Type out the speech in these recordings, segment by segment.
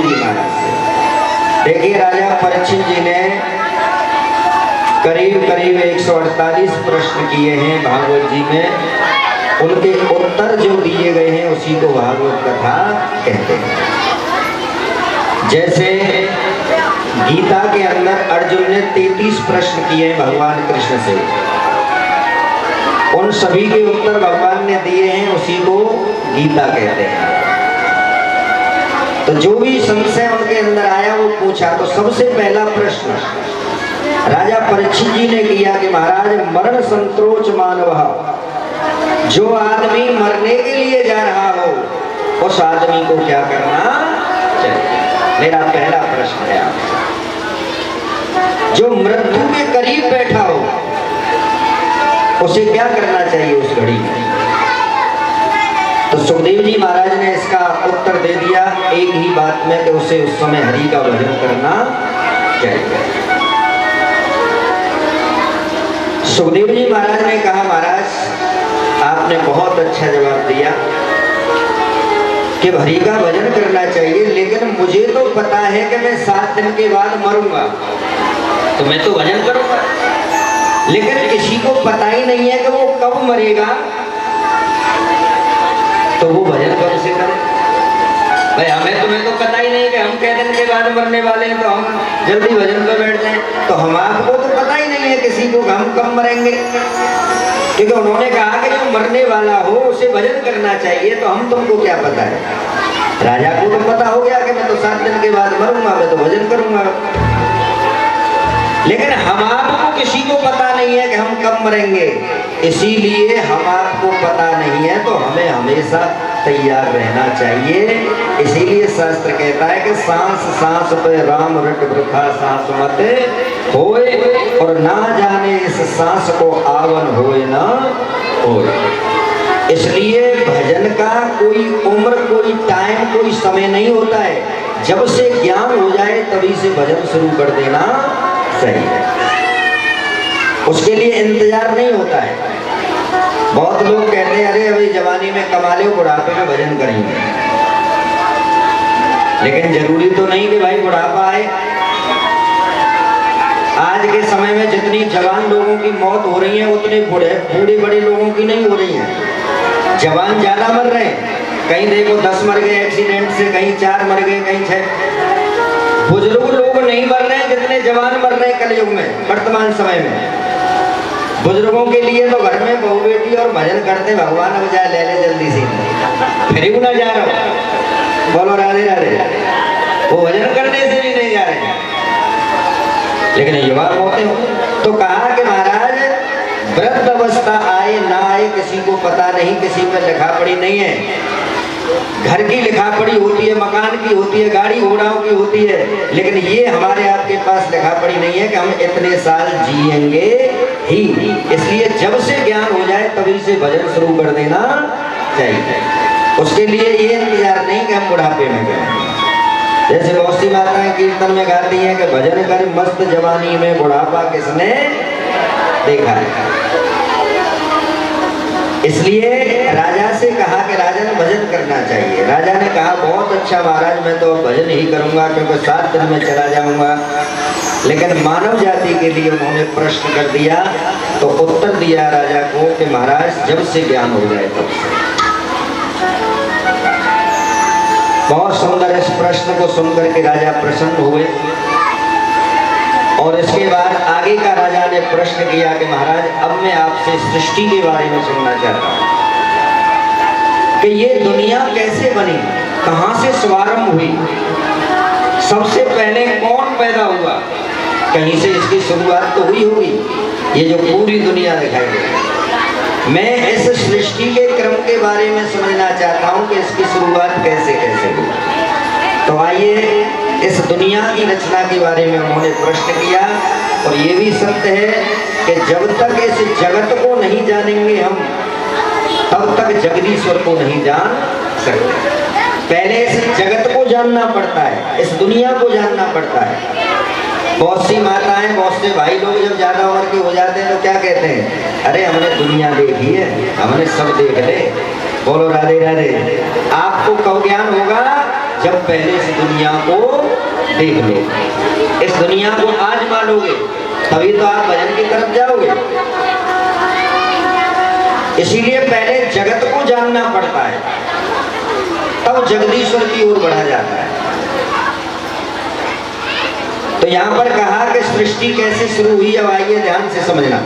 जी महाराज से। देखिए राजा परीक्षित जी ने करीब करीब 148 प्रश्न किए हैं भागवत जी में। उनके उत्तर जो दिए गए हैं उसी को भागवत कथा कहते हैं। जैसे गीता के अंदर अर्जुन ने 33 प्रश्न किए हैं भगवान कृष्ण से, उन सभी के उत्तर भगवान ने दिए हैं, उसी को गीता कहते हैं। तो जो भी संशय उनके अंदर आया वो पूछा। तो सबसे पहला प्रश्न राजा परीक्षित जी ने किया कि महाराज मरण संतोष मानव, जो आदमी मरने के लिए जा रहा हो उस आदमी को क्या करना चाहिए? मेरा पहला प्रश्न है आपसे। जो मृत्यु के करीब बैठा हो उसे क्या करना चाहिए उस घड़ी में? तो सुखदेव जी महाराज ने इसका उत्तर दे दिया एक ही बात में कि उसे उस समय हरि का भजन करना चाहिए। सुखदेव जी महाराज ने कहा महाराज आपने बहुत अच्छा जवाब दिया कि हरि का भजन करना चाहिए, लेकिन मुझे तो पता है कि मैं 7 दिन के बाद मरूंगा, तो मैं तो भजन करूंगा। लेकिन किसी को पता ही नहीं है कि वो कब मरेगा, तो वो भजन कब से करे? भाई तुम्हें तो पता ही नहीं कि हम कै दिन के बाद मरने वाले हैं, तो हम जल्दी भजन पर बैठ जाएं। तो हम आपको तो पता ही नहीं है किसी को हम कब मरेंगे, क्योंकि उन्होंने कहा कि जो मरने वाला हो उसे भजन करना चाहिए। तो हम तुमको क्या पता है? राजा को तो पता हो गया कि मैं तो 7 दिन के बाद मरूंगा, मैं तो भजन करूंगा। लेकिन हम आपको किसी को पता नहीं है कि हम कब मरेंगे, इसीलिए हम आपको पता नहीं है तो हमें हमेशा तैयार रहना चाहिए। इसीलिए शास्त्र कहता है कि सांस सांस पे राम रट वृथा सांस मत होए, और ना जाने इस सांस को आवन होए ना होए। इसलिए भजन का कोई उम्र, कोई टाइम, कोई समय नहीं होता है। जब से ज्ञान हो जाए तभी से भजन शुरू कर देना सही है, उसके लिए इंतजार नहीं होता है। बहुत लोग कहते हैं अरे अभी जवानी में कमा ले, बुढ़ापे में भजन करेंगे। लेकिन जरूरी तो नहीं कि भाई बुढ़ापा आए। आज के समय में जितनी जवान लोगों की मौत हो रही है उतने बूढ़े बड़े लोगों की नहीं हो रही है। जवान ज्यादा मर रहे हैं, कहीं देखो 10 मर गए एक्सीडेंट से, कहीं 4 मर गए, कहीं 6। बुजुर्ग लोग नहीं मर रहे हैं जितने जवान मर रहे हैं कलयुग में, वर्तमान समय में। बुजुर्गों के लिए तो घर में बहू बेटी और भजन करते भगवान अब जा ले ले जल्दी से, फिर ना जा रहा हूँ, बोलो राधे राधे। वो भजन करने से भी नहीं जा रहे हैं, लेकिन युवा मौतें हो। तो कहा कि महाराज वृद्ध अवस्था आए ना आए किसी को पता नहीं, किसी पर लिखा पड़ी नहीं है। घर की लिखा पड़ी होती है, मकान की होती है, गाड़ी घोड़ाओं की होती है, लेकिन ये हमारे आपके पास लिखा पड़ी नहीं है कि हम इतने साल जिएंगे ही। इसलिए जब से ज्ञान हो जाए तभी से भजन शुरू कर देना चाहिए। उसके लिए ये इंतजार नहीं कि हम बुढ़ापे में करें। जैसे बहुत सी माताएं कीर्तन में गाती हैं कि भजन कर मस्त जवानी में बुढ़ापा किसने देखा है। इसलिए राजा से कहा कि राजन भजन करना चाहिए। राजा ने कहा बहुत अच्छा महाराज, मैं तो भजन ही करूंगा क्योंकि 7 दिन में चला जाऊंगा। लेकिन मानव जाति के लिए उन्होंने प्रश्न कर दिया, तो उत्तर दिया राजा को कि महाराज जब से ज्ञान हो जाए तब से। बहुत सुंदर इस प्रश्न को सुनकर के राजा प्रसन्न हुए। और इसके बाद आगे का राजा ने प्रश्न किया कि महाराज अब मैं आपसे सृष्टि के बारे में सुनना चाहता हूँ कि ये दुनिया कैसे बनी, कहाँ से शुभारंभ हुई, सबसे पहले कौन पैदा हुआ, कहीं से इसकी शुरुआत तो हुई होगी। ये जो पूरी दुनिया दिखाई दे, मैं इस सृष्टि के क्रम के बारे में समझना चाहता हूँ कि इसकी शुरुआत कैसे कैसे हुई। तो आइए इस दुनिया की रचना के बारे में उन्होंने प्रश्न किया। और ये भी सत्य है कि जब तक इस जगत को नहीं जानेंगे हम, तब तक जगदीश्वर को नहीं जान सकते। पहले इस जगत को जानना पड़ता है, इस दुनिया को जानना पड़ता है। बहुत सी माताएं, बहुत से भाई लोग जब ज्यादा उम्र के हो जाते हैं तो क्या कहते हैं, अरे हमने दुनिया देखी है, हमने सब देख ले। बोलो राधे राधे। आपको कब ज्ञान होगा? जब पहले इस दुनिया को देख लो। इस दुनिया को आजमा लोगे तभी तो आप भजन की तरफ जाओगे। इसीलिए पहले जगत को जानना पड़ता है, तब जगदीश्वर की ओर बढ़ा जाता है। तो यहां पर कहा कि सृष्टि कैसे शुरू हुई, अब आइए ध्यान से समझना।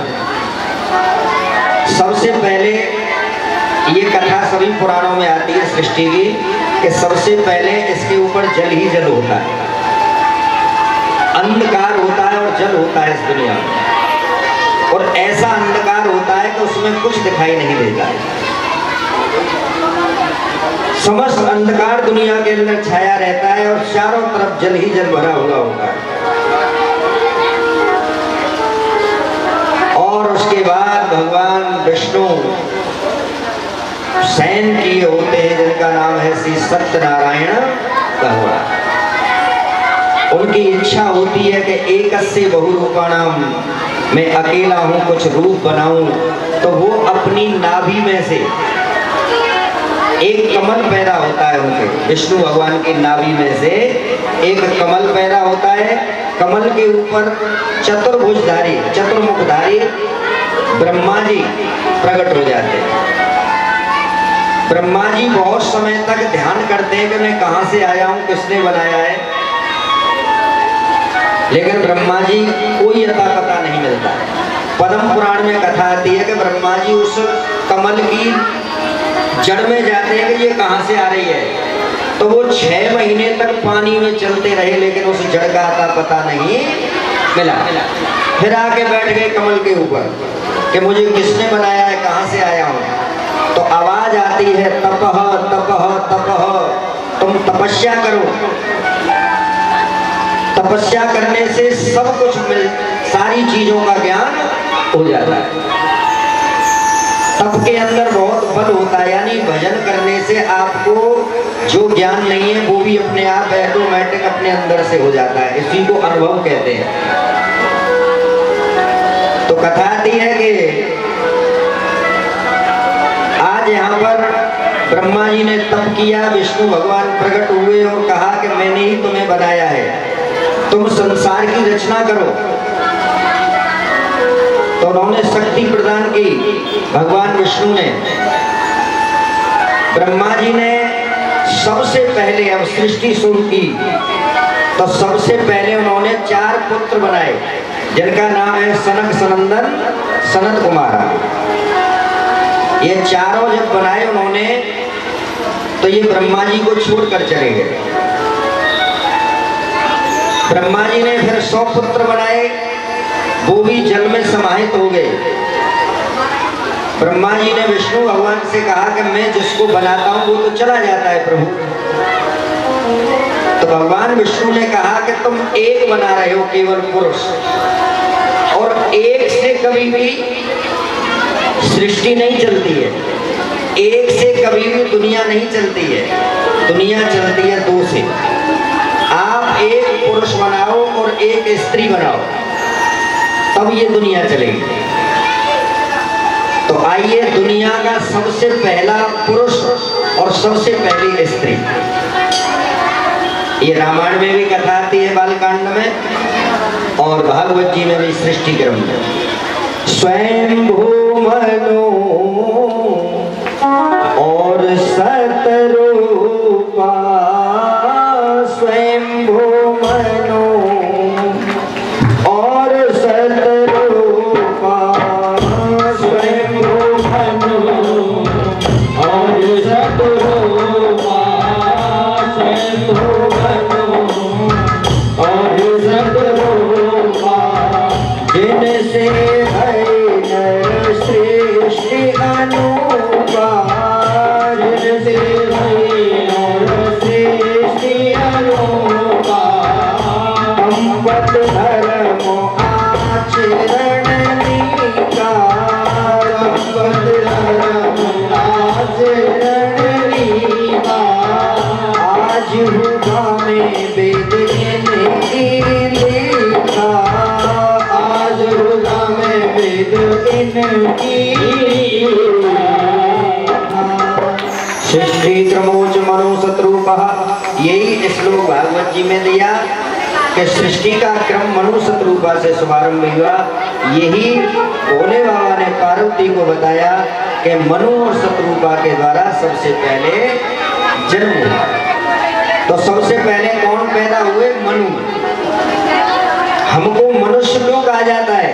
सबसे पहले ये कथा सभी पुराणों में आती है सृष्टि की, कि सबसे पहले इसके ऊपर जल ही जल होता है, अंधकार होता है और जल होता है इस दुनिया में। और ऐसा अंधकार होता है कि उसमें कुछ दिखाई नहीं देता है। समस्त अंधकार दुनिया के अंदर छाया रहता है और चारों तरफ जल ही जल भरा हुआ होता है। और उसके बाद भगवान विष्णु शयन किए होते हैं, जिनका नाम है श्री सत्यनारायण भगवान। उनकी इच्छा होती है कि एकस्य बहुरूपाणाम, मैं अकेला हूं कुछ रूप बनाऊं। तो वो अपनी नाभि में से एक कमल पैदा होता है, उनके विष्णु भगवान की नाभि में से एक कमल पैदा होता है। कमल के ऊपर चतुर्भुजधारी चतुर्मुखधारी ब्रह्मा जी प्रकट हो जाते हैं। ब्रह्मा जी बहुत समय तक ध्यान करते हैं कि मैं कहां से आया हूं, किसने बनाया है, लेकिन ब्रह्मा जी कोई अता पता नहीं मिलता है। पद्म पुराण में कथा आती है कि ब्रह्मा जी उस कमल की जड़ में जाते हैं कि ये कहां से आ रही है। तो वो 6 महीने तक पानी में चलते रहे, लेकिन उस जड़ का अता पता नहीं मिला। फिर आके बैठ गए कमल के ऊपर कि मुझे किसने बनाया है, कहां से आया हूं। तो आवाज आती है, तपह तपह तपह, तुम तपस्या करो। तपस्या करने से सब कुछ सारी चीजों का ज्ञान हो जाता है। तप के अंदर बहुत बल होता है, यानी भजन करने से आपको जो ज्ञान नहीं है वो भी अपने आप ऑटोमेटिक अपने अंदर से हो जाता है। इसी को अनुभव कहते हैं। तो कथा आती है कि आज यहाँ पर ब्रह्मा जी ने तप किया, विष्णु भगवान प्रकट हुए और कहा कि मैंने ही तुम्हें बनाया है, तुम संसार की रचना करो। तो उन्होंने शक्ति प्रदान की भगवान विष्णु ने। ब्रह्मा जी ने सबसे पहले अब सृष्टि शुरू की, तो सबसे पहले उन्होंने 4 पुत्र बनाए, जिनका नाम है सनक सनंदन सनत कुमारा। ये चारों जब बनाए उन्होंने, तो ये ब्रह्मा जी को छोड़कर चले गए। ब्रह्मा जी ने फिर 100 पुत्र बनाए, वो भी जल में समाहित हो गए। ब्रह्मा जी ने विष्णु भगवान से कहा कि मैं जिसको बनाता हूं वो तो चला जाता है प्रभु। तो भगवान विष्णु ने कहा कि तुम एक बना रहे हो केवल पुरुष, और एक से कभी भी सृष्टि नहीं चलती है, एक से कभी भी दुनिया नहीं चलती है। दुनिया चलती है 2 से। आप एक पुरुष बनाओ और एक स्त्री बनाओ, तब ये दुनिया चलेगी। तो आइए दुनिया का सबसे पहला पुरुष और सबसे पहली स्त्री, ये रामायण में भी कथा आती है बालकांड में, और भागवत जी में भी सृष्टि क्रम में। स्वयंभू मनु और सतरूपा, स्वयंभू मनु और सतरूपा, स्वयंभू मनु और सतरूपा, स्वयंभू मनु और सतरूपा, जिनसे है नर सृष्टि अनूपा, जिनसे है नर सृष्टि अनूपा, संपत धर्म आचरण नीका, संपत धर्म आचरण नीका, आज हुआ में वेद इनकी लिखा, आज हुआ में वेद इनकी सृष्टि क्रमोच मनो शत्रुपः, यही भागवत जी में दिया कि सृष्टि का क्रम मनु शतरूपा से शुभारंभ हुआ। यही भोले बाबा ने पार्वती को बताया कि मनु और शतरूपा के द्वारा सबसे पहले जन्म हुआ। तो सबसे पहले कौन पैदा हुए? मनु। हमको मनुष्य क्यों कहा जाता है?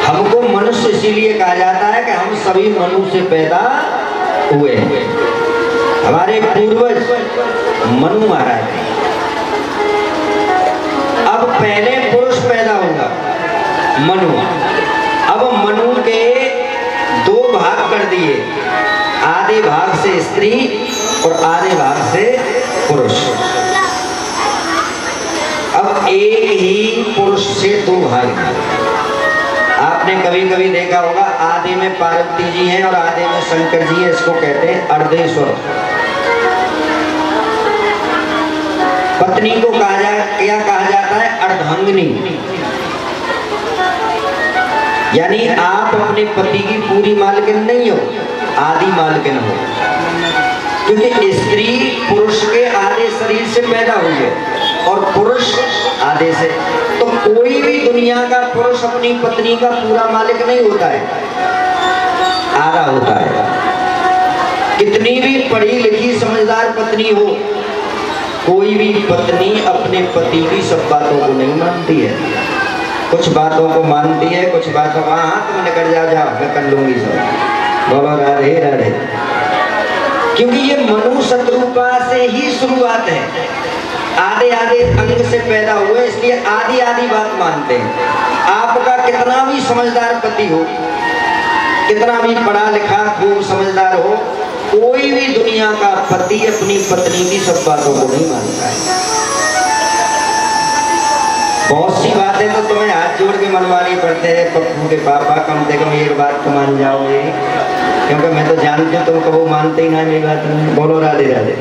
हमको मनुष्य इसीलिए कहा जाता है कि हम सभी मनु से पैदा हुए। हमारे पूर्वज मनु महाराज थे। अब पहले पुरुष पैदा होगा मनु। अब मनु के दो भाग कर दिए, आधे भाग से स्त्री और आधे भाग से पुरुष। अब एक ही पुरुष से दो भाग। आपने कभी कभी देखा होगा, आधे में पार्वती जी हैं और आधे में शंकर जी हैं। इसको कहते हैं अर्धेश्वर। पत्नी को क्या कहा जाता है? अर्धांगिनी। यानी आप अपने पति की पूरी मालकिन नहीं हो, आधी मालकिन हो, क्योंकि स्त्री पुरुष के आधे शरीर से पैदा हुई है और पुरुष आधे से। तो कोई भी दुनिया का पुरुष अपनी पत्नी का पूरा मालिक नहीं होता है, आधा होता है। कितनी भी पढ़ी लिखी समझदार पत्नी हो, कोई भी पत्नी अपने पति की सब बातों को नहीं मानती है। कुछ बातों को मानती है, कुछ बातों को हाँ तुम निकल जाओ मैं कर लूंगी सब। बोलो राधे राधे। क्योंकि ये मनु शतरूपा से ही शुरुआत है। आधे आधे अंग से पैदा हुए, इसलिए आधी आधी बात मानते हैं। आपका कितना भी समझदार पति हो, कितना भी पढ़ा लिखा खूब समझदार हो, कोई भी दुनिया का पति अपनी पत्नी की सब बातों को नहीं मानता है। बहुत सी बातें तो तुम्हें हाथ जोड़ के मनवानी पड़ते हैं पप्पू के पापा, कम से कम एक बात तो मान जाओगे, क्योंकि मैं तो जानती हूँ तुम कभी मानते ही ना मेरी बात नहीं। बोलो राधे राधे।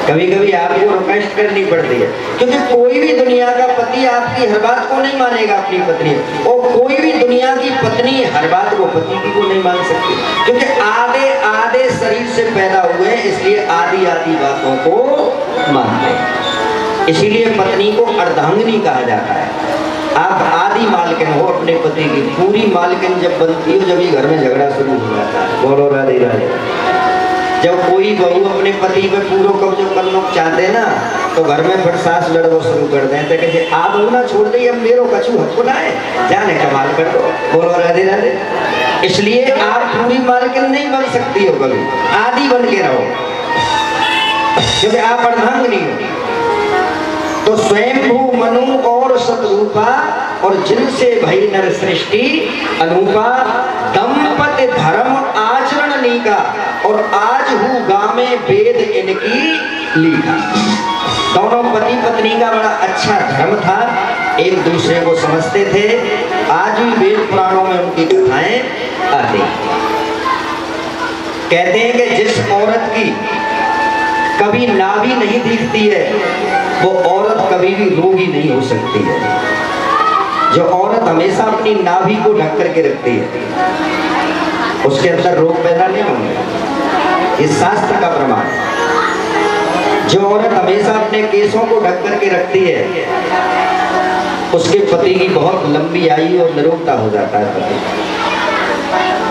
कभी कभी आपको रिक्वेस्ट करनी पड़ती है, क्योंकि कोई भी दुनिया का पति आपकी हर बात को नहीं मानेगा अपनी पत्नी, और कोई भी दुनिया की पत्नी हर बात को पति की को नहीं मान सकती, क्योंकि आधे आधे शरीर से पैदा हुए, इसलिए आधी आधी बातों को मानते हैं। इसीलिए पत्नी को अर्धांगिनी कहा जाता है। आप आधी मालकिन हो अपने पति की, पूरी मालकिन जब बनती हो जब ही घर में झगड़ा शुरू हो जाता है। बोलो राधे राधे। जब कोई बहू अपने पति पे पूरा कब्जा करना चाहते ना, तो घर में फिर सास लड़ना शुरू कर देते कि आप ना छोड़ दे, अब मेरो कछु हक ना है, जाने कमाल कर दो। बोलो राधे राधे। इसलिए आप पूरी मालकिन नहीं बन सकती हो, कभी आधी बन के रहो, क्योंकि आप अर्धांगिनी हो। तो स्वयंभू मनु और शतरूपा और जिनसे भई नर सृष्टि अनूपा, दंपति धर्म आचरण लीका और आज हूँ गामे वेद इनकी लीका। दोनों पति पत्नी का बड़ा अच्छा धर्म था, एक दूसरे को समझते थे। आज भी वेद पुराणों में उनकी कथाएं आती। कहते हैं कि जिस औरत की कभी नाभि नहीं दिखती है, वो औरत कभी भी रोगी नहीं हो सकती है। जो औरत हमेशा अपनी नाभि को ढक करके रखती है, उसके अंदर रोग पैदा नहीं होंगे। इस शास्त्र का प्रमाण। जो औरत हमेशा अपने केसों को ढक करके रखती है, उसके पति की बहुत लंबी आयु और निरोगता हो जाता है पति।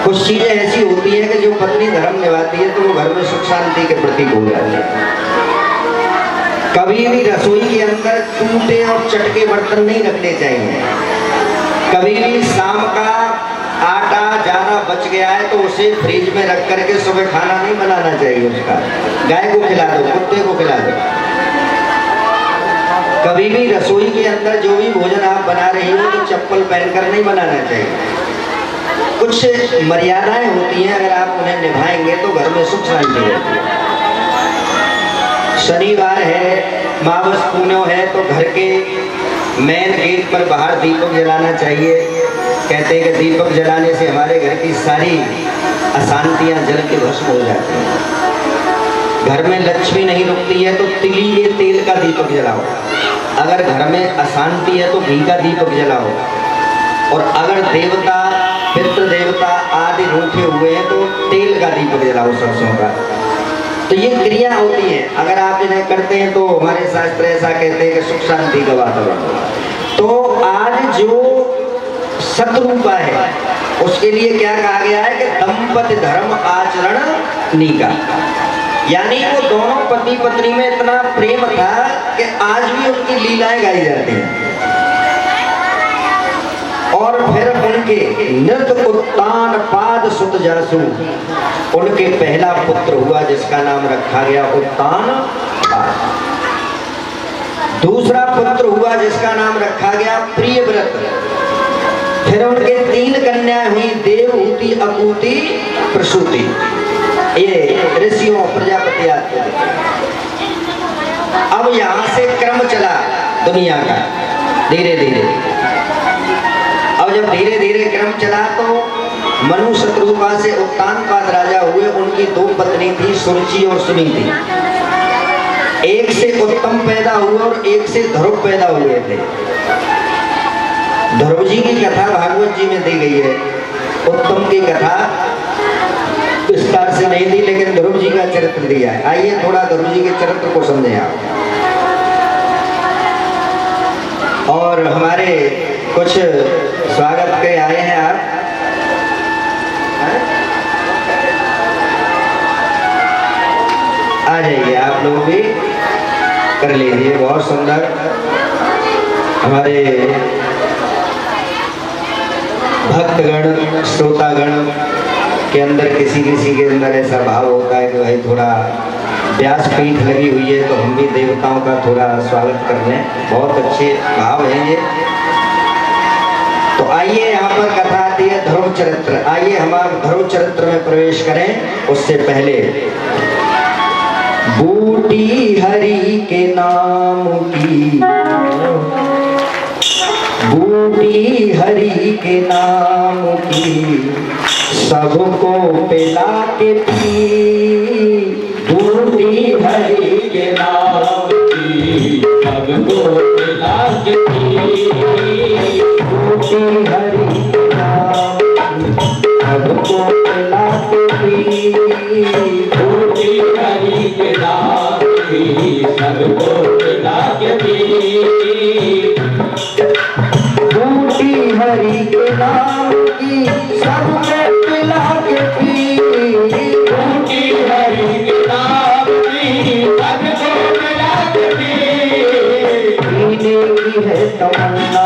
कुछ चीजें ऐसी होती हैं कि जो पत्नी धर्म निभाती है तो वो घर में सुख शांति के प्रतीक हो जाती है। कभी भी रसोई के अंदर टूटे और चटके बर्तन नहीं रखने चाहिए। कभी भी शाम का आटा ज्यादा बच गया है तो उसे फ्रिज में रख करके सुबह खाना नहीं बनाना चाहिए। उसका गाय को खिला दो, कुत्ते को खिला दो। कभी भी रसोई के अंदर जो भी भोजन आप बना रही हो तो चप्पल पहनकर नहीं बनाना चाहिए। कुछ मर्यादाएं होती हैं, अगर आप उन्हें निभाएंगे तो घर में सुख शांति रहती है। शनिवार है, मावस पूर्णिमा है, तो घर के मेन गेट पर बाहर दीपक जलाना चाहिए। कहते हैं कि दीपक जलाने से हमारे घर की सारी अशांतियां जल के भस्म हो जाती हैं। घर में लक्ष्मी नहीं रुकती है तो तिली के तेल का दीपक जलाओ। अगर घर में अशांति है तो घी का दीपक जलाओ। और अगर देवता पितृ देवता आदि रूठे हुए हैं तो तेल का दीपक जलाओ, सरसों का। तो ये क्रिया होती है, अगर आप इन्हें करते हैं तो हमारे शास्त्र ऐसा कहते हैं कि सुख शांति का वातावरण। तो आज जो सतरूपा है उसके लिए क्या कहा गया है कि दंपति धर्म आचरण नीका, यानी वो दोनों पति पत्नी में इतना प्रेम था कि आज भी उनकी लीलाएं गाई जाती हैं। और फिर उनके नृत्य उत्तान पाद सुत जासु, उनके पहला पुत्र हुआ जिसका नाम रखा गया उत्तान पाद। दूसरा पुत्र हुआ जिसका नाम रखा गया प्रियव्रत। फिर उनके 3 कन्याएं हुई, देवहूति, अकूति, प्रसूति। ये ऋषियों प्रजापति आते हैं। अब यहां से क्रम चला दुनिया का धीरे धीरे। अब जब धीरे धीरे क्रम चला तो मनु शत्रुपा से उत्तानपाद राजा हुए। उनकी 2 पत्नी थी, सुरुचि और सुनीति। एक से उत्तम पैदा हुए और एक से ध्रुव पैदा हुए थे। ध्रुव जी की कथा भागवत जी में दी गई है, उत्तम की कथा विस्तार से नहीं दी, लेकिन ध्रुव जी का चरित्र दिया है। आइए थोड़ा ध्रुव जी के चरित्र को समझें आप। और हमारे कुछ स्वागत के आए हैं आप, आ जाइए आप लोग भी कर लीजिए। बहुत सुंदर हमारे भक्तगण श्रोतागण के अंदर किसी किसी के अंदर ऐसा भाव होता है कि भाई थोड़ा व्यासपीठ लगी हुई है तो हम भी देवताओं का थोड़ा स्वागत कर लें। बहुत अच्छे भाव हैं ये। तो आइए यहाँ पर कथा आती है ध्रुव चरित्र। आइए हम ध्रुव चरित्र में प्रवेश करें। उससे पहले बूटी हरि के नाम की, बूटी हरि के नाम की, सबको पिला के पी। बूटी हरि के नाम की, सबको पिला के पी। बूटी हरि के नाम की, सबको पिला के पी। बूटी हरि के नाम की, सबको पिला के पी। बूटी हरि के नाम की, सबको पिला के पी। बूटी हरि के नाम की, सबको पिला के पी। पीने की है तमन्ना,